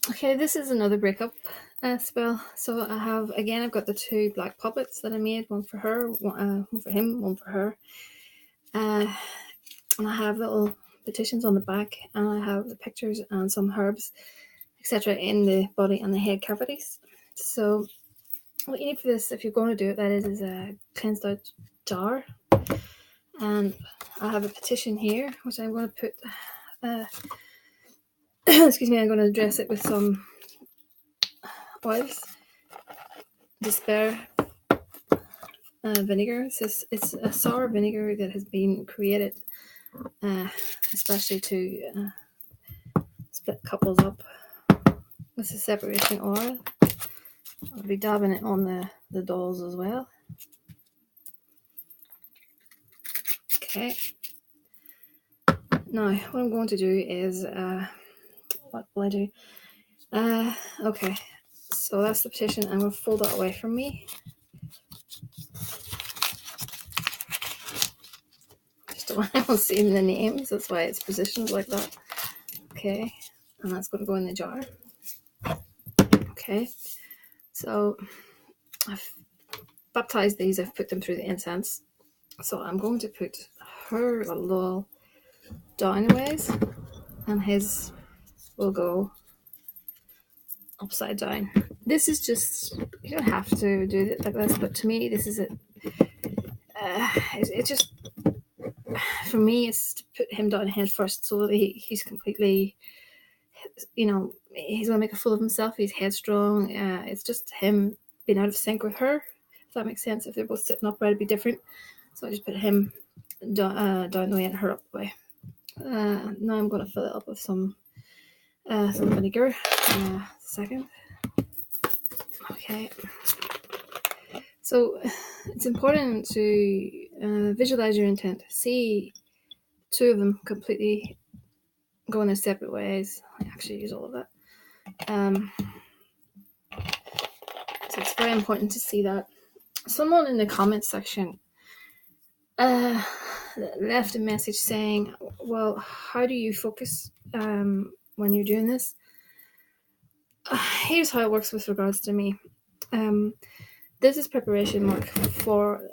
Okay, this is another breakup spell. So I've got the two black puppets that I made, one for her, one for him, one for her. And I have little petitions on the back, and I have the pictures and some herbs, etc., in the body and the head cavities. So what you need for this, if you're going to do it, that is a cleansed out jar. And I have a petition here, which I'm going to put, excuse me, I'm going to dress it with some oils. Despair vinegar. It's a sour vinegar that has been created especially to split couples up. This is separation oil. I'll be dabbing it on the dolls as well. Okay. Now, what I'm going to do is, what will I do? Okay. So that's the petition. I'm going to fold that away from me. Just don't want to see the names. That's why it's positioned like that. Okay. And that's going to go in the jar. Okay. So I've baptized these. I've put them through the incense. So I'm going to put her little down a ways, and his will go upside down. This is just, you don't have to do it like this, but to me, this is it. It just, for me, it's to put him down head first so that he's completely, he's going to make a fool of himself. He's headstrong. It's just him being out of sync with her, if that makes sense. If they're both sitting upright, it'd be different. So I just put him down the way and her up the way. Now I'm going to fill it up with some vinegar. Second. Okay. So it's important to visualize your intent. See two of them completely go in their separate ways. I actually use all of that. So it's very important to see that. Someone in the comments section left a message saying, well, how do you focus when you're doing this? Here's how it works with regards to me. This is preparation work for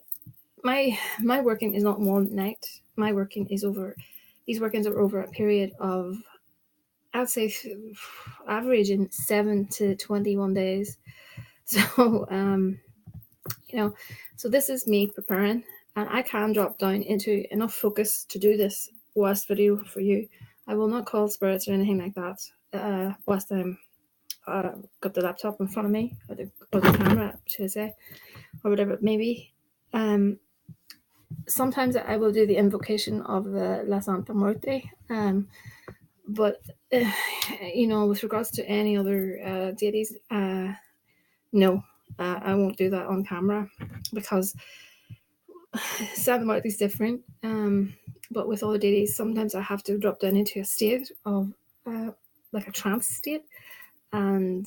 my working is not one night. My working is over. These workings are over a period of, I'd say, averaging 7 to 21 days. So so this is me preparing, and I can drop down into enough focus to do this whilst video for you. I will not call spirits or anything like that whilst I'm got the laptop in front of me, or the camera, should I say, or whatever it may be. Sometimes I will do the invocation of the La Santa Muerte, but with regards to any other deities, no, I won't do that on camera, because Santa Muerte is different. But with other deities, sometimes I have to drop down into a state of like a trance state, and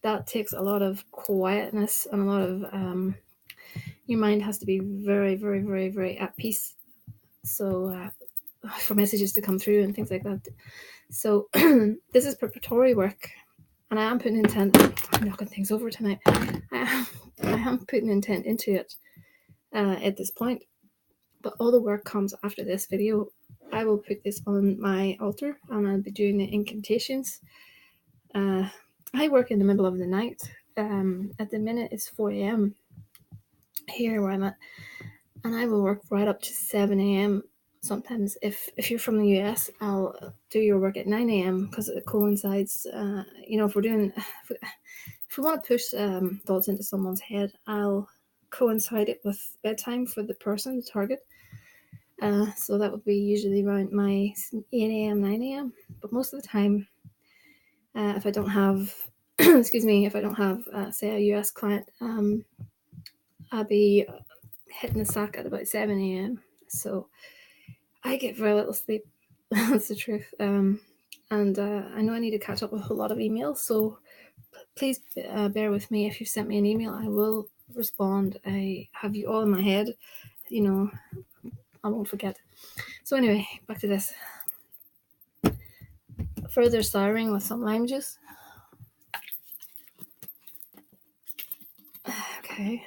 that takes a lot of quietness and a lot of your mind has to be very, very, very, very at peace. So for messages to come through and things like that. So this is preparatory work, and I am putting intent. I'm knocking things over tonight. I am putting intent into it at this point, but all the work comes after this video. I will put this on my altar, and I'll be doing the incantations. I work in the middle of the night. At the minute, it's 4 a.m. here where I'm at, and I will work right up to 7 a.m. Sometimes, if you're from the US, I'll do your work at 9 a.m. because it coincides. If we want to push thoughts into someone's head, I'll coincide it with bedtime for the person, the target. So that would be usually around my 8 a.m., 9 a.m. But most of the time, if I don't have, if I don't have, say, a US client, I'll be hitting the sack at about 7 a.m. So I get very little sleep. That's the truth. And I know I need to catch up with a lot of emails, so please bear with me. If you sent me an email, I will respond. I have you all in my head. I won't forget. So anyway, back to this. Further souring with some lime juice. Okay.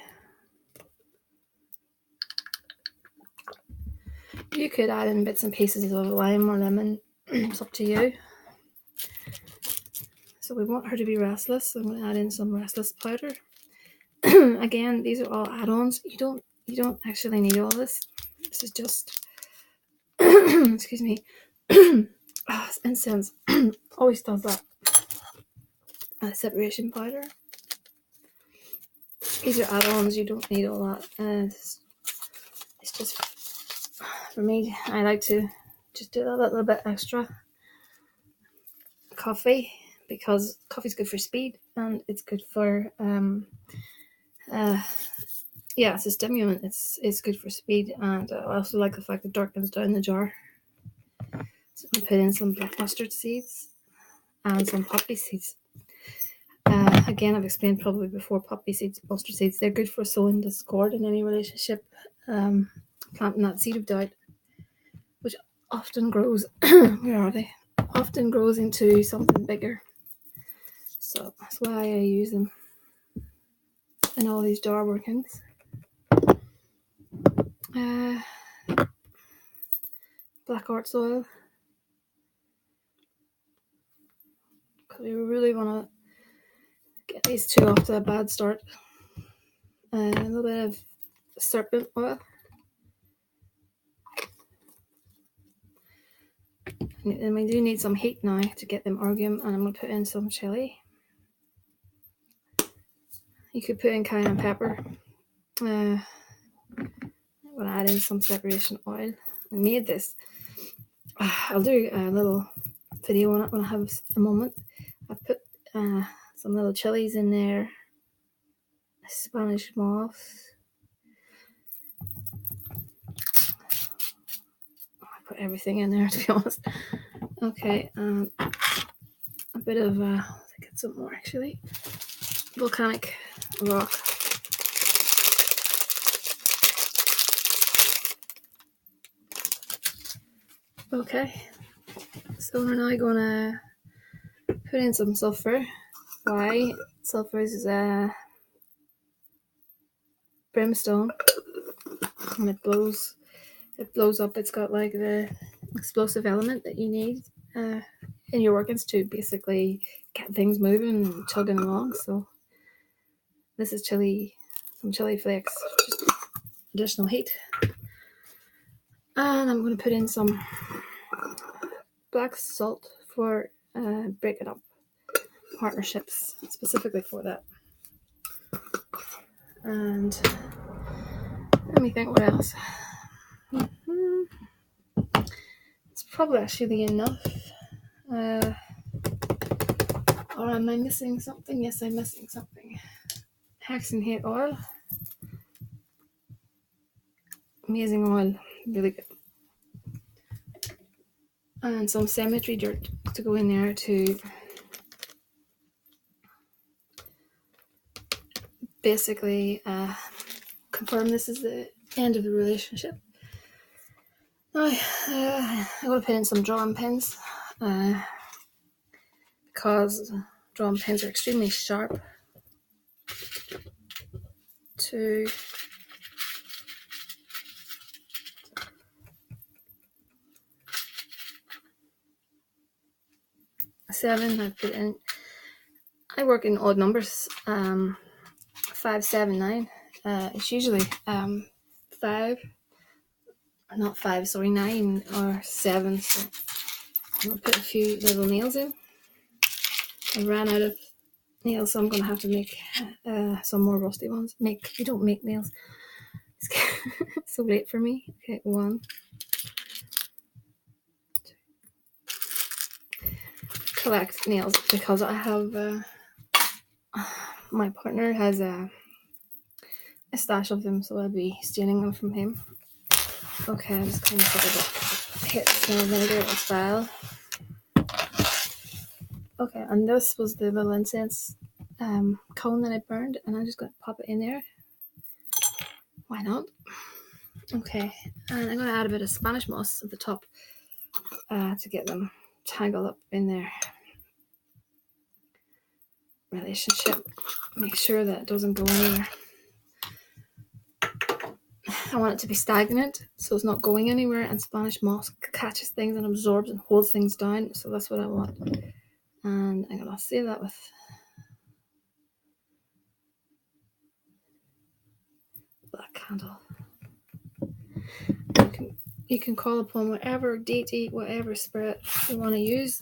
You could add in bits and pieces of lime or lemon. It's up to you. So we want her to be restless. So I'm going to add in some restless powder. Again, these are all add-ons. You don't actually need all this. This is just excuse me. Incense always does that. Separation powder. These are add-ons. You don't need all that. It's just for me. I like to just do a little bit extra coffee because coffee's good for speed and it's good for it's a stimulant. It's good for speed, and I also like the fact it darkens down the jar. So I'm gonna put in some black mustard seeds and some poppy seeds. Again, I've explained probably before, poppy seeds, mustard seeds, they're good for sowing discord in any relationship. Planting that seed of doubt, which often grows where are they? Often grows into something bigger. So that's why I use them in all these jar workings. Black art oil, because we really want to get these two off to a bad start. A little bit of serpent oil. And we do need some heat now to get them arguing, and I'm going to put in some chili. You could put in cayenne pepper. I'm going to add in some separation oil. I made this. I'll do a little video on it when I have a moment. I put some little chilies in there. Spanish moss. I put everything in there, to be honest. Okay, a bit of, let's get some more actually. Volcanic rock. Okay, so we're now going to put in some sulfur. Why? Sulfur is brimstone, and it blows up. It's got like the explosive element that you need in your workings to basically get things moving and chugging along. So this is some chili flakes, just additional heat. And I'm going to put in some black salt for breaking up partnerships, specifically for that. And let me think what else. It's probably actually enough. Or am I missing something? Yes, I'm missing something. Hexenhate oil. Amazing oil, really good. And some cemetery dirt to go in there to basically confirm this is the end of the relationship. Now, I'm going to put in some drawing pins because drawing pins are extremely sharp to seven. I put in. I work in odd numbers. 5, 7, 9. It's usually 5. Not 5, sorry, 9 or 7. So I'm gonna put a few little nails in. I ran out of nails, so I'm gonna have to make some more rusty ones. You don't make nails. It's so late for me. Okay, 1, 2. Collect nails because I have my partner has a stash of them, so I'll be stealing them from him. Okay, I'm just going to put a hit some vinegar and style. Okay, and this was the little incense cone that I burned, and I'm just going to pop it in there. Why not? Okay, and I'm going to add a bit of Spanish moss at the top to get them tangled up in their relationship. Make sure that it doesn't go anywhere. I want it to be stagnant, so it's not going anywhere, and Spanish moss catches things and absorbs and holds things down. So that's what I want. And I'm gonna save that with black candle. You can call upon whatever deity, whatever spirit you want to use.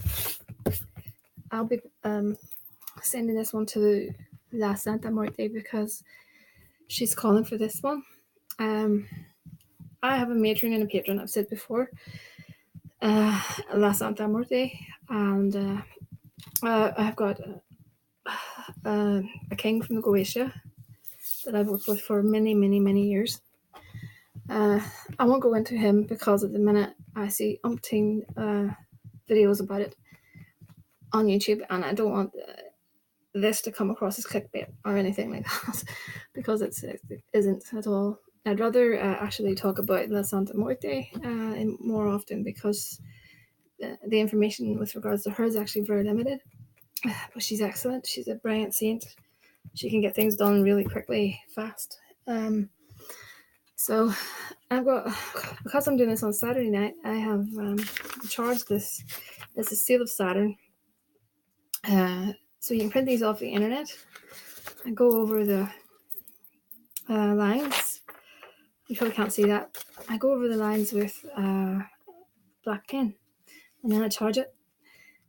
I'll be sending this one to La Santa Muerte because she's calling for this one. I have a matron and a patron, I've said before, La Santa Muerte, and I've got a king from the Goetia that I've worked with for many, many, many years. I won't go into him because at the minute I see umpteen videos about it on YouTube, and I don't want this to come across as clickbait or anything like that because it isn't at all. I'd rather actually talk about La Santa Muerte more often because the information with regards to her is actually very limited. But she's excellent. She's a brilliant saint. She can get things done really quickly, fast. So I've got, because I'm doing this on Saturday night, I have charged this. This is Seal of Saturn. So you can print these off the internet and go over the lines. You probably can't see that. I go over the lines with black pen, and then I charge it.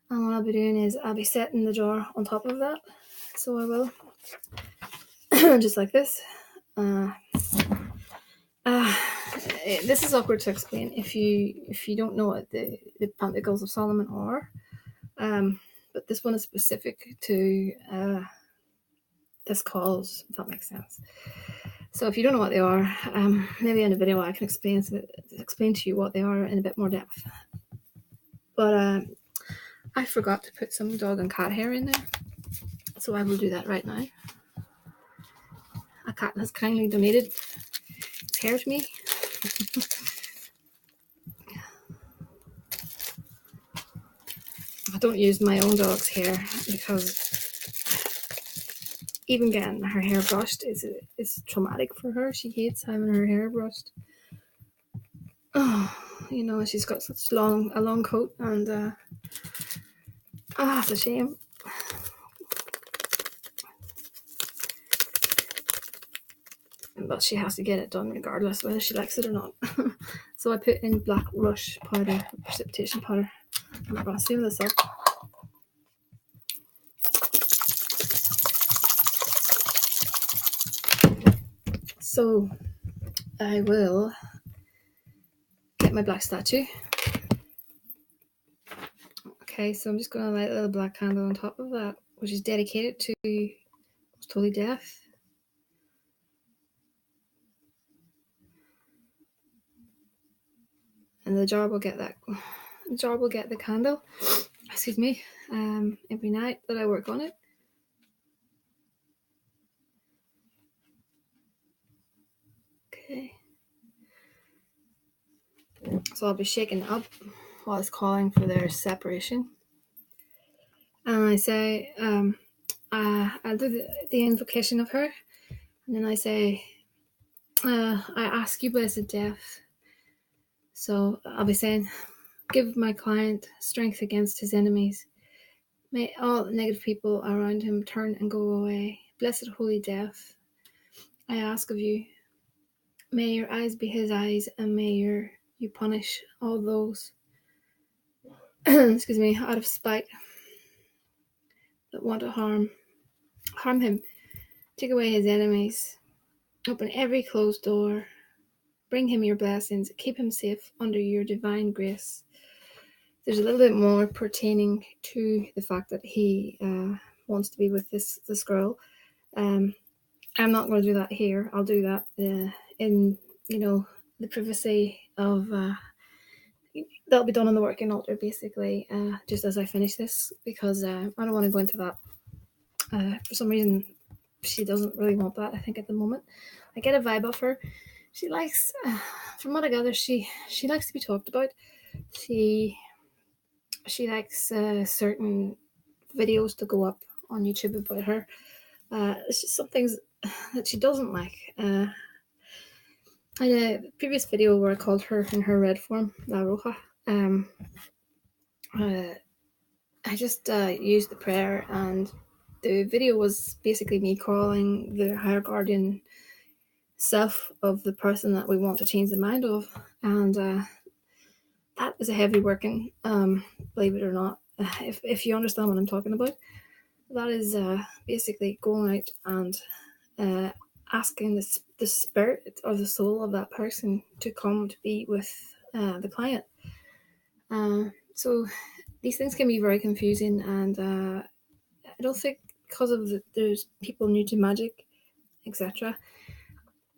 And what I'll be doing is I'll be setting the jar on top of that. So I will, just like this. This is awkward to explain if you don't know what the Pentacles of Solomon are. But this one is specific to this cause, if that makes sense. So if you don't know what they are, maybe in a video I can explain to you what they are in a bit more depth. But I forgot to put some dog and cat hair in there, so I will do that right now. A cat has kindly donated its hair to me. I don't use my own dog's hair because even getting her hair brushed is traumatic for her. She hates having her hair brushed. Oh, she's got such a long coat, and it's a shame. But she has to get it done regardless whether she likes it or not. So I put in black rush powder, precipitation powder. I'm going to seal this up. So I will get my black statue. Okay, so I'm just going to light a little black candle on top of that, which is dedicated to Most Holy Death. And the jar will get the candle, excuse me, every night that I work on it. Okay. So I'll be shaking it up while it's calling for their separation. And I say, I'll do the invocation of her. And then I say, I ask you, blessed death. So I'll be saying, give my client strength against his enemies. May all negative people around him turn and go away. Blessed holy death, I ask of you, may your eyes be his eyes, and may you punish all those, excuse me, out of spite that want to harm him. Take away his enemies. Open every closed door. Bring him your blessings. Keep him safe under your divine grace. There's a little bit more pertaining to the fact that he wants to be with this girl. I'm not going to do that here. I'll do that in the privacy of that'll be done on the working altar, basically, just as I finish this, because I don't want to go into that. For some reason, she doesn't really want that, I think, at the moment. I get a vibe of her. She likes, from what I gather, she likes to be talked about. She likes certain videos to go up on YouTube about her. It's just some things that she doesn't like. I had a previous video where I called her in her red form, La Roja. Uh, I just used the prayer, and the video was basically me calling the higher guardian self of the person that we want to change the mind of, and that is a heavy working, believe it or not. If you understand what I'm talking about, that is basically going out and asking the spirit or the soul of that person to come to be with the client. So these things can be very confusing, and I don't think because of there's people new to magic, etc.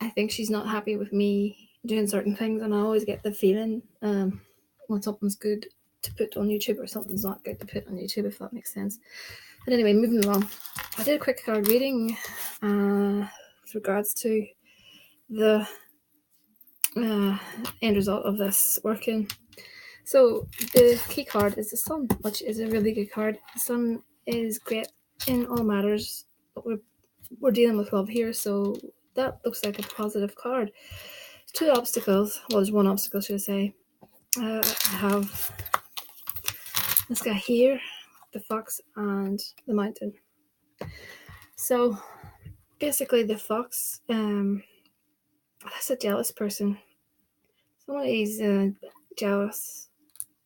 I think she's not happy with me doing certain things, and I always get the feeling when something's good to put on YouTube or something's not good to put on YouTube, if that makes sense. But anyway, moving along. I did a quick card reading with regards to the end result of this working. So the key card is the Sun, which is a really good card. The Sun is great in all matters, but we're dealing with love here, so that looks like a positive card. Two obstacles. Well, there's one obstacle, should I say. I have this guy here, the fox, and the mountain. So basically, the fox, that's a jealous person. Somebody's jealous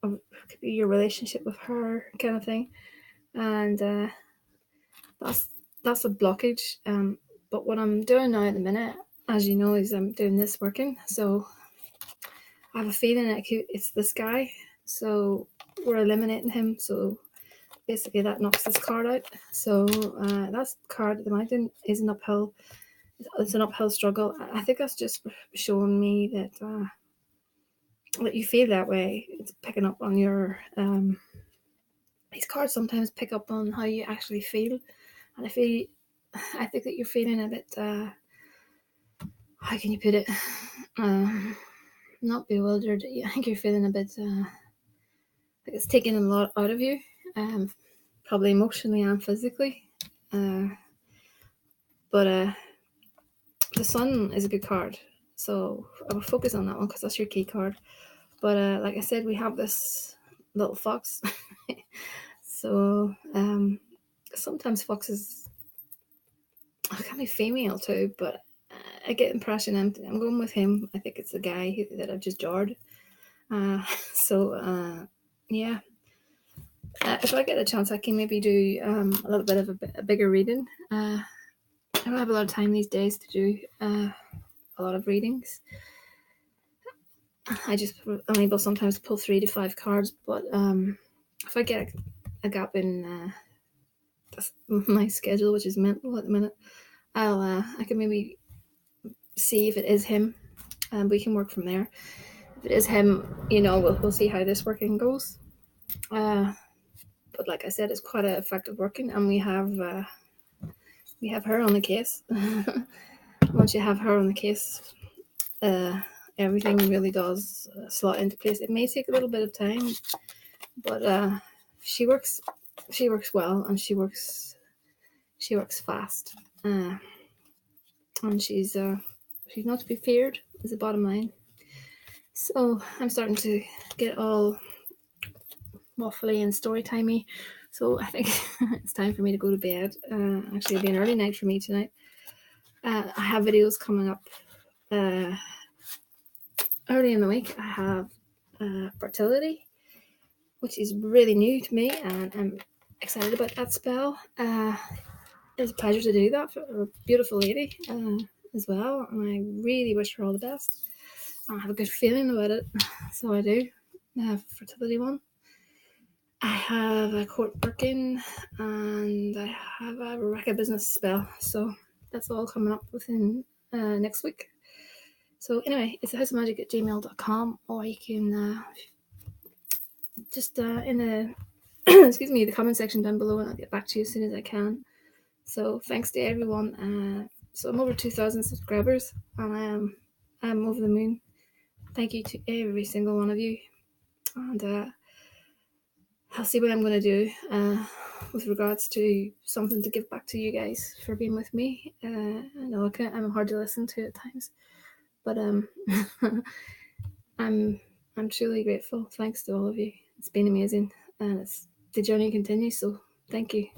of could be your relationship with her, kind of thing, and that's a blockage. But what I'm doing now at the minute, as you know, is I'm doing this working. So I have a feeling that it's this guy. So we're eliminating him. So basically that knocks this card out. So that card, the mountain, is an uphill. It's an uphill struggle. I think that's just showing me that that you feel that way. It's picking up on your these cards sometimes pick up on how you actually feel, and I think that you're feeling a bit how can you put it, not bewildered. I think you're feeling a bit like it's taking a lot out of you, probably emotionally and physically. But the Sun is a good card, so I will focus on that one because that's your key card. But like I said, we have this little fox. So sometimes foxes can be female too, but I get the impression I'm going with him. I think it's the guy that I've just jarred. So yeah, if I get a chance, I can maybe do a little bit of a bigger reading. I don't have a lot of time these days to do a lot of readings. I'm able sometimes to pull 3 to 5 cards, but if I get a gap in my schedule, which is mental at the minute, I can maybe see if it is him, and we can work from there. If it is him, we'll see how this working goes. But like I said, it's quite an effective working, and we have her on the case. Once you have her on the case, everything really does slot into place. It may take a little bit of time, but she works well, and she works fast, and she's not to be feared is the bottom line. So I'm starting to get all waffly and story timey, so I think it's time for me to go to bed. Actually, it'll be an early night for me tonight. I have videos coming up early in the week. I have fertility, which is really new to me, and I'm excited about that spell. It was a pleasure to do that for a beautiful lady as well, and I really wish her all the best. I have a good feeling about it, so I do. I have a fertility one. I have a court working, and I have a Rekka business spell, so that's all coming up within next week. So anyway, it's thehouseofmagick@gmail.com, or you can just in the excuse me, the comment section down below, and I'll get back to you as soon as I can. So thanks to everyone. So I'm over 2,000 subscribers, and I'm over the moon. Thank you to every single one of you, and I'll see what I'm going to do with regards to something to give back to you guys for being with me. I know I'm hard to listen to at times, But I'm I'm truly grateful. Thanks to all of you. It's been amazing, and the journey continues. So thank you.